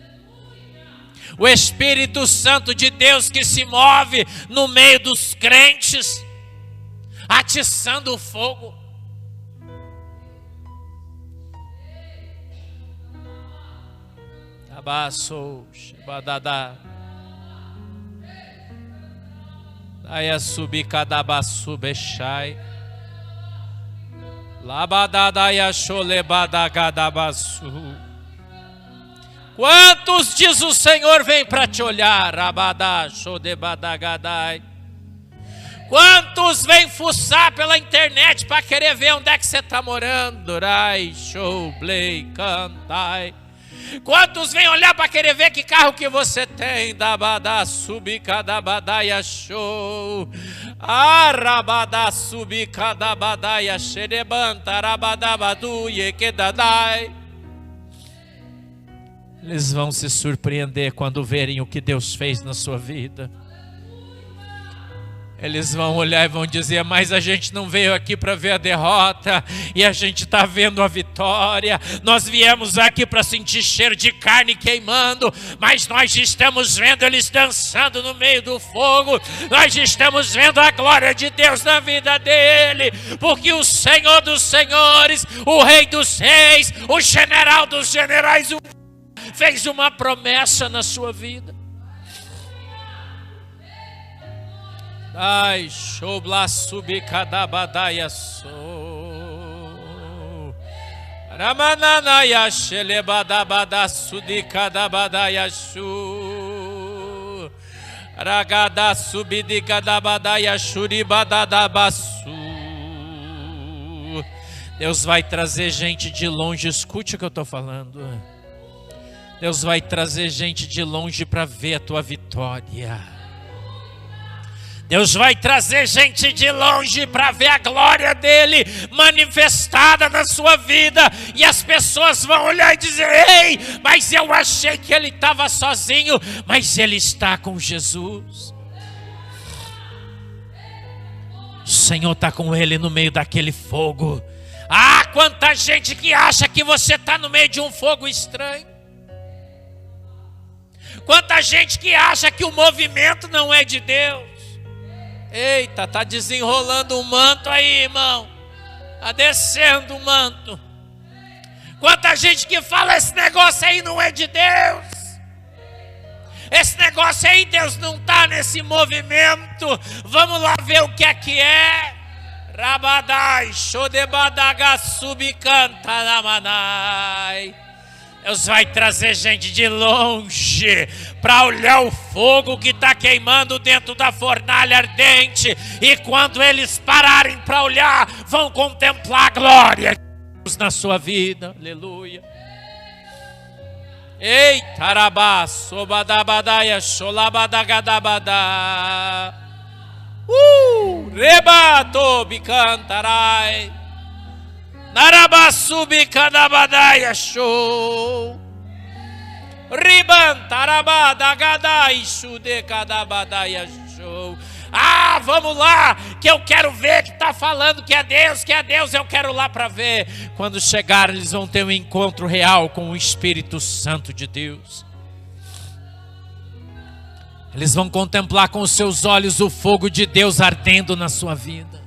O Espírito Santo de Deus que se move no meio dos crentes, atiçando o fogo. Abaçou, Shibadadá. Aya subicadabaçu bechai. Labadadaya cholebadagadabaçu. Quantos, diz o Senhor, vem para te olhar? Rabadá chodebadagadai. Quantos vêm fuçar pela internet para querer ver onde é que você está morando? Rai, show, blei, cantai. Quantos vêm olhar para querer ver que carro que você tem? Dabadá, subicadabadaia, show. Arabadá, subicadabadaia, xerebanta, arabadabadu, yekedadai. Eles vão se surpreender quando verem o que Deus fez na sua vida. Eles vão olhar e vão dizer: mas a gente não veio aqui para ver a derrota, e a gente está vendo a vitória. Nós viemos aqui para sentir cheiro de carne queimando, mas nós estamos vendo eles dançando no meio do fogo. Nós estamos vendo a glória de Deus na vida dele, porque o Senhor dos senhores, o Rei dos reis, o general dos generais, fez uma promessa na sua vida. Ai, shobla subicadabadaia sou. Ramananaya shelebadabada sudicadabadaia shu. Ragada subidicadabadaia shuribadadabasu. Deus vai trazer gente de longe, escute o que eu estou falando. Deus vai trazer gente de longe para ver a tua vitória. Deus vai trazer gente de longe para ver a glória dele manifestada na sua vida. E as pessoas vão olhar e dizer: ei, mas eu achei que ele estava sozinho, mas ele está com Jesus. O Senhor está com ele no meio daquele fogo. Ah, quanta gente que acha que você está no meio de um fogo estranho. Quanta gente que acha que o movimento não é de Deus. Eita, está desenrolando o manto aí, irmão. Está descendo o manto. Quanta gente que fala: esse negócio aí não é de Deus. Esse negócio aí, Deus não está nesse movimento. Vamos lá ver o que é. Rabadai, Shodebadaga, subicanta namanai. Deus vai trazer gente de longe para olhar o fogo que está queimando dentro da fornalha ardente. E quando eles pararem para olhar, vão contemplar a glória de Deus na sua vida. Aleluia. Eita, arabá, sobadabadaia, xolabadagadabadá. Rebato, bicantarai. Narabasubicadabadaia show. Ribantarabadagadai shudecadabadaia show. Ah, vamos lá, que eu quero ver que está falando que é Deus, eu quero lá para ver. Quando chegar, eles vão ter um encontro real com o Espírito Santo de Deus. Eles vão contemplar com os seus olhos o fogo de Deus ardendo na sua vida.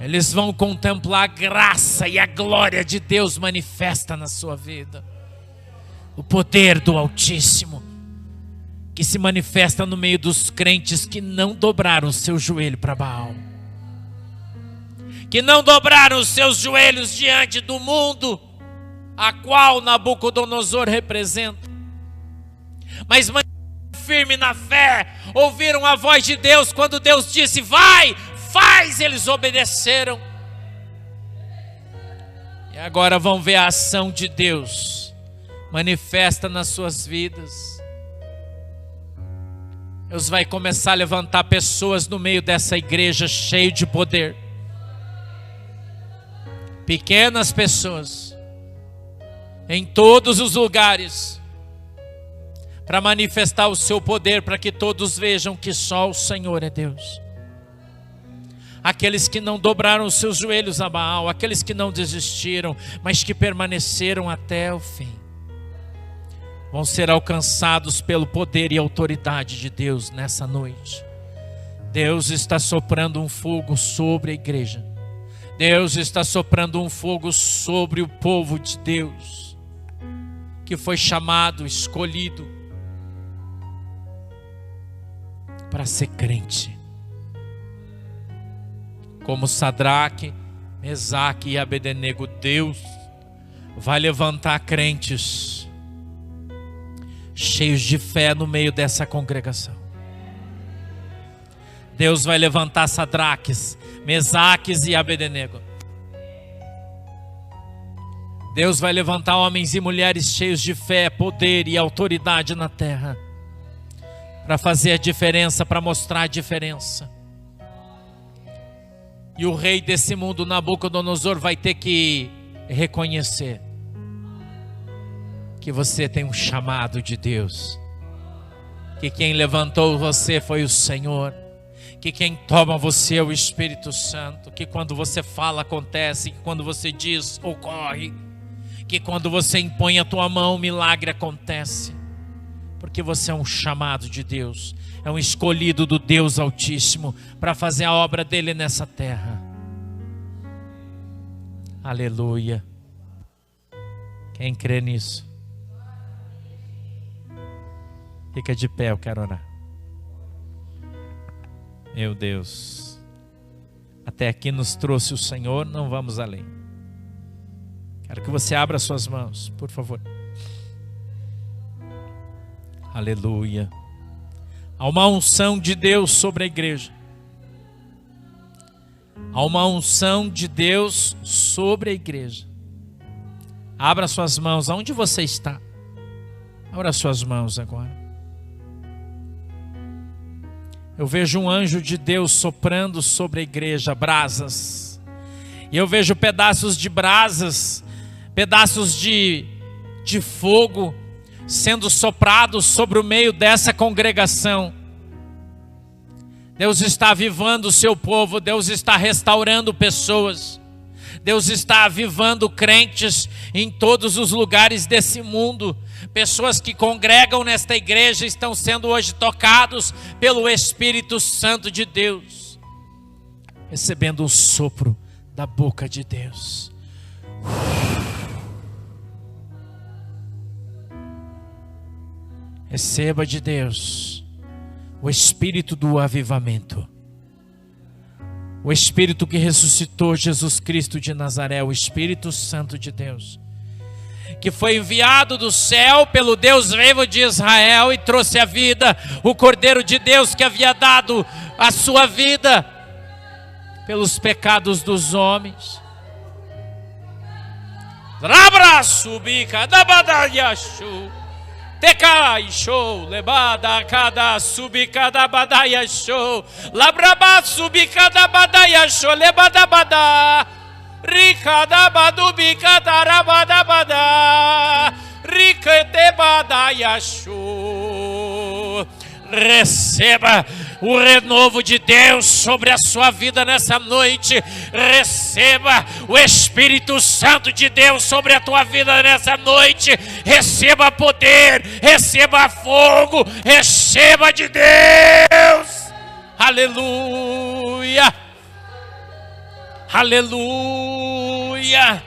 Eles vão contemplar a graça e a glória de Deus manifesta na sua vida. O poder do Altíssimo, que se manifesta no meio dos crentes que não dobraram o seu joelho para Baal. Que não dobraram os seus joelhos diante do mundo, a qual Nabucodonosor representa. Mas firme na fé, ouviram a voz de Deus quando Deus disse: vai, faz, eles obedeceram. E agora vão ver a ação de Deus manifesta nas suas vidas. Deus vai começar a levantar pessoas no meio dessa igreja cheio de poder. Pequenas pessoas, em todos os lugares, para manifestar o seu poder, para que todos vejam que só o Senhor é Deus. Aqueles que não dobraram os seus joelhos a Baal, aqueles que não desistiram, mas que permaneceram até o fim, vão ser alcançados pelo poder e autoridade de Deus nessa noite. Deus está soprando um fogo sobre a igreja. Deus está soprando um fogo sobre o povo de Deus, que foi chamado, escolhido para ser crente. Como Sadraque, Mesaque e Abednego, Deus vai levantar crentes cheios de fé no meio dessa congregação. Deus vai levantar Sadraques, Mesaques e Abednego. Deus vai levantar homens e mulheres cheios de fé, poder e autoridade na terra, para fazer a diferença, para mostrar a diferença. E o rei desse mundo, Nabucodonosor, vai ter que reconhecer que você tem um chamado de Deus, que quem levantou você foi o Senhor, que quem toma você é o Espírito Santo, que quando você fala acontece, que quando você diz ocorre, que quando você impõe a tua mão o milagre acontece, porque você é um chamado de Deus, é um escolhido do Deus Altíssimo para fazer a obra dele nessa terra. Aleluia. Quem crê nisso? Fica de pé, eu quero orar. Meu Deus, até aqui nos trouxe o Senhor, não vamos além. Quero que você abra suas mãos, por favor. Aleluia. Há uma unção de Deus sobre a igreja. Há uma unção de Deus sobre a igreja. Abra suas mãos, aonde você está? Abra suas mãos agora. Eu vejo um anjo de Deus soprando sobre a igreja, brasas. E eu vejo pedaços de brasas, pedaços de fogo sendo soprados sobre o meio dessa congregação. Deus está avivando o seu povo, Deus está restaurando pessoas, Deus está avivando crentes em todos os lugares desse mundo. Pessoas que congregam nesta igreja estão sendo hoje tocados pelo Espírito Santo de Deus, recebendo o sopro da boca de Deus. Receba de Deus o Espírito do avivamento, o Espírito que ressuscitou Jesus Cristo de Nazaré, o Espírito Santo de Deus, que foi enviado do céu pelo Deus vivo de Israel e trouxe a vida, o Cordeiro de Deus que havia dado a sua vida pelos pecados dos homens. Tecai show, lebada cada subicada badaia show, labraba subicada badaia show, lebada bada, ricada badubicada rabada bada, ricete badaia show. Receba o renovo de Deus sobre a sua vida nessa noite. Receba o Espírito Santo de Deus sobre a tua vida nessa noite. Receba poder, receba fogo, receba de Deus. Aleluia, aleluia.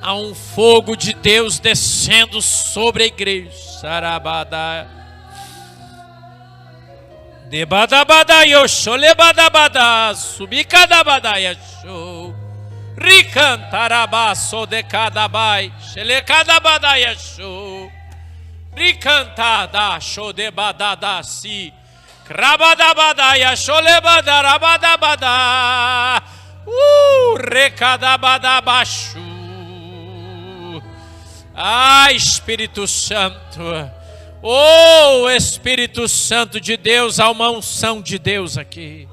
Há um fogo de Deus descendo sobre a igreja. Sarabada. Debadabada yosho lebadabada subikadabada yasho ricantarabaso de cadabai shelecadabada yasho ricantada sho debadada si krabadabada yasho lebadarabadabada recadabada bashu. Ah, Espírito Santo. Oh, Espírito Santo de Deus, há uma unção de Deus aqui.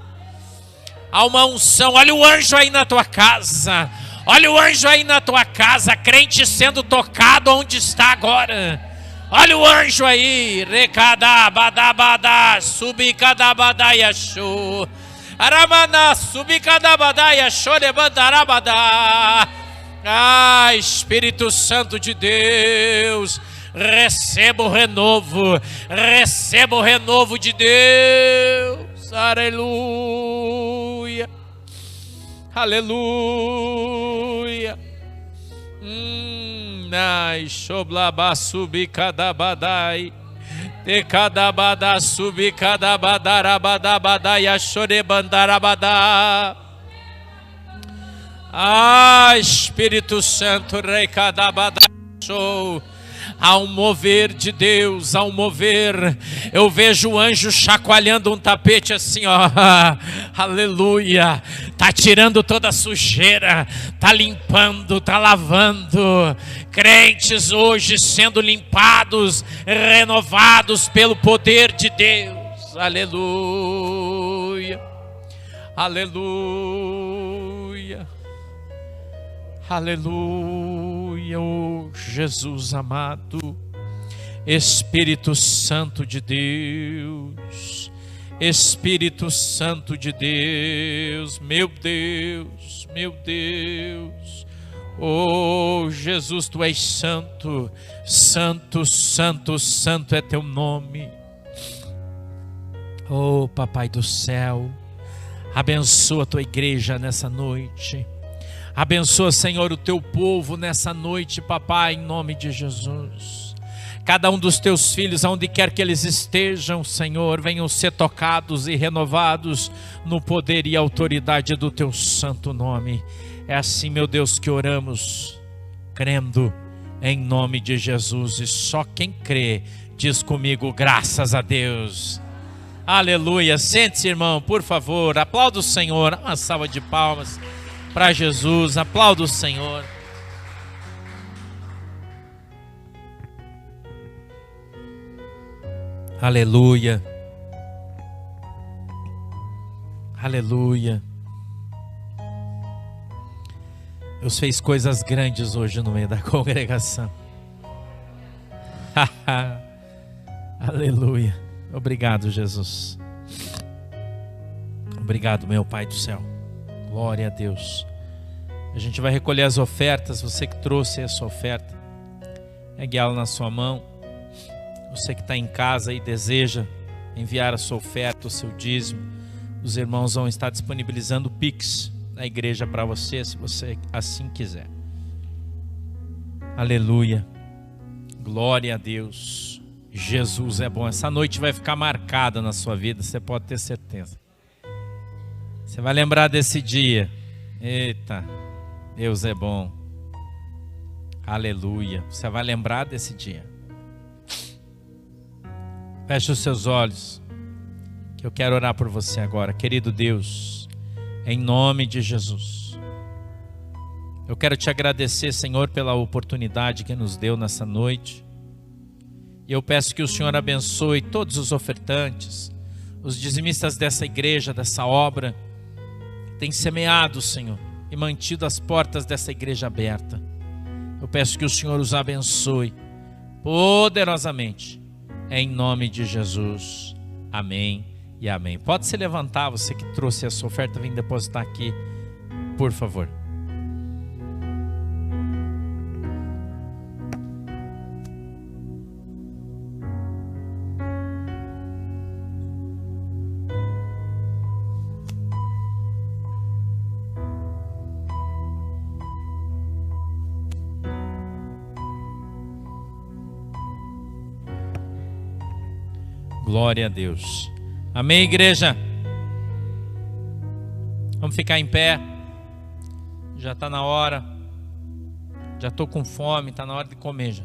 Há uma unção. Olha o anjo aí na tua casa. Olha o anjo aí na tua casa, crente sendo tocado onde está agora. Olha o anjo aí. Recadabadabada, subicadabadaiachu. Aramana, subicadabadaiachu, levantarabada. Ah, Espírito Santo de Deus, receba o renovo de Deus. Aleluia. Aleluia. Ai, xoblaba subicadabadai. Tecadabada subicadabadarabadabadai chorebandarabada. Ah, Espírito Santo, recadabada show. Há um mover de Deus, há um mover. Eu vejo o anjo chacoalhando um tapete assim, ó. Aleluia. Tá tirando toda a sujeira, tá limpando, tá lavando. Crentes hoje sendo limpados, renovados pelo poder de Deus. Aleluia. Aleluia. Aleluia, oh Jesus amado, Espírito Santo de Deus, Espírito Santo de Deus, meu Deus, oh Jesus, Tu és santo, santo, santo, santo é Teu nome. Oh Papai do céu, abençoa a Tua igreja nessa noite. Abençoa, Senhor, o Teu povo nessa noite, Papai, em nome de Jesus. Cada um dos Teus filhos, aonde quer que eles estejam, Senhor, venham ser tocados e renovados no poder e autoridade do Teu santo nome. É assim, meu Deus, que oramos, crendo em nome de Jesus. E só quem crê, diz comigo, graças a Deus. Aleluia. Sente-se, irmão, por favor. Aplauda o Senhor. Uma salva de palmas para Jesus, aplauda o Senhor. Aleluia. Aleluia. Deus fez coisas grandes hoje no meio da congregação. Aleluia. Obrigado, Jesus. Obrigado, meu Pai do céu. Glória a Deus. A gente vai recolher as ofertas. Você que trouxe a sua oferta, pegue ela na sua mão. Você que está em casa e deseja enviar a sua oferta, o seu dízimo, os irmãos vão estar disponibilizando o Pix na igreja para você, se você assim quiser. Aleluia. Glória a Deus. Jesus é bom. Essa noite vai ficar marcada na sua vida, você pode ter certeza. Você vai lembrar desse dia. Eita, Deus é bom. Aleluia. Você vai lembrar desse dia. Feche os seus olhos, que eu quero orar por você agora. Querido Deus, em nome de Jesus, eu quero te agradecer, Senhor, pela oportunidade que nos deu nessa noite. E eu peço que o Senhor abençoe todos os ofertantes, os dizimistas dessa igreja, dessa obra, tem semeado, Senhor, e mantido as portas dessa igreja aberta. Eu peço que o Senhor os abençoe poderosamente, em nome de Jesus. Amém e amém. Pode se levantar, você que trouxe a sua oferta, vem depositar aqui, por favor. Glória a Deus. Amém, igreja? Vamos ficar em pé. Já está na hora. Já estou com fome, está na hora de comer já.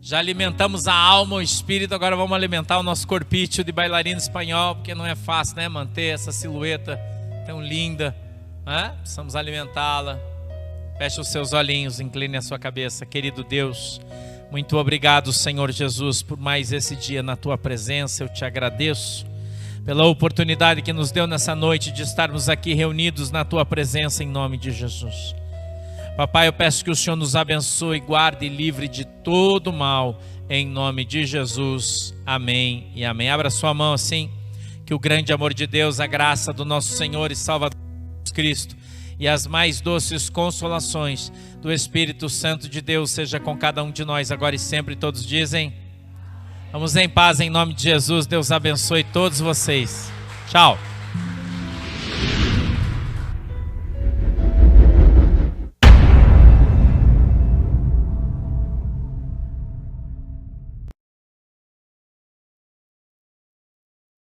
Já alimentamos a alma, o espírito, agora vamos alimentar o nosso corpício de bailarino espanhol, porque não é fácil, né? Manter essa silhueta tão linda, né? Precisamos alimentá-la. Feche os seus olhinhos, incline a sua cabeça. Querido Deus, muito obrigado, Senhor Jesus, por mais esse dia na tua presença. Eu te agradeço pela oportunidade que nos deu nessa noite de estarmos aqui reunidos na tua presença, em nome de Jesus. Papai, eu peço que o Senhor nos abençoe, guarde e livre de todo mal, em nome de Jesus. Amém e amém. Abra sua mão assim, que o grande amor de Deus, a graça do nosso Senhor e Salvador Jesus Cristo e as mais doces consolações do Espírito Santo de Deus seja com cada um de nós agora e sempre. Todos dizem: vamos em paz em nome de Jesus. Deus abençoe todos vocês. Tchau.